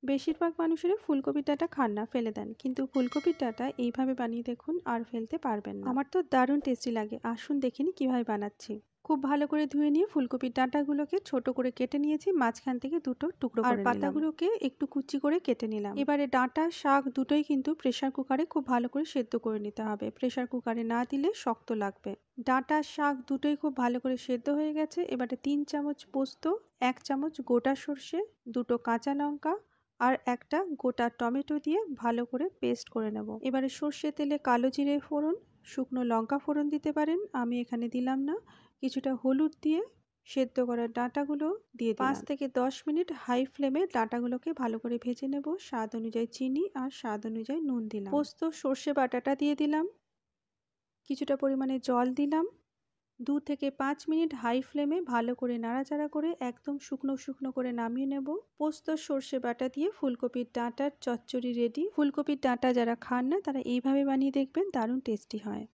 বেশিরভাগ মানুষেরই ফুলকপির ডাঁটা খান না, ফেলে দেন, কিন্তু ফুলকপির ডাঁটা এইভাবে বানিয়ে দেখুন, আর ফেলতে পারবেন না। আমার তো দারুণ টেস্টি লাগে। আসুন দেখিনি কিভাবে বানাচ্ছি। খুব ভালো করে ধুয়ে নিয়ে ফুলকপির ডাঁটাগুলোকে ছোট করে কেটে নিয়েছি, মাঝখান থেকে দুটো টুকরো করে নিলাম। আর পাতাগুলোকে একটু কুচি করে কেটে নিলাম। এবারে ডাঁটা শাক দুটোই কিন্তু প্রেসার কুকারে খুব ভালো করে সেদ্ধ করে নিতে হবে। প্রেসার কুকারে না দিলে শক্ত লাগবে। ডাঁটা শাক দুটোই খুব ভালো করে সেদ্ধ হয়ে গেছে। এবারে 3 চামচ পোস্ত, 1 চামচ গোটা সর্ষে, দুটো কাঁচা লঙ্কা আর একটা গোটা টমেটো দিয়ে ভালো করে পেস্ট করে নেব। এবারে সর্ষে তেলে কালো জিরে ফোড়ন, শুকনো লঙ্কা ফোড়ন দিতে পারেন, আমি এখানে দিলাম না। কিছুটা হলুদ দিয়ে সেদ্ধ করা ডাঁটাগুলো দিয়ে দিলাম। 5 থেকে 10 মিনিট হাই ফ্লেমে ডাঁটাগুলোকে ভালো করে ভেজে নেব। স্বাদ অনুযায়ী চিনি আর স্বাদ অনুযায়ী নুন দিলাম। পোস্ত সর্ষে বাটাটা দিয়ে দিলাম, কিছুটা পরিমাণে জল দিলাম। 2 থেকে 5 মিনিট হাই ফ্লেমে ভালো করে নাড়াচাড়া করে একদম শুকনো শুকনো করে নামিয়ে নেব। পোস্ত সর্ষে বাটা দিয়ে ফুলকপির ডাঁটার চচ্চড়ি রেডি। ফুলকপির ডাঁটা যারা খান না তারা এইভাবে বানিয়ে দেখবেন, দারুণ টেস্টি হয়।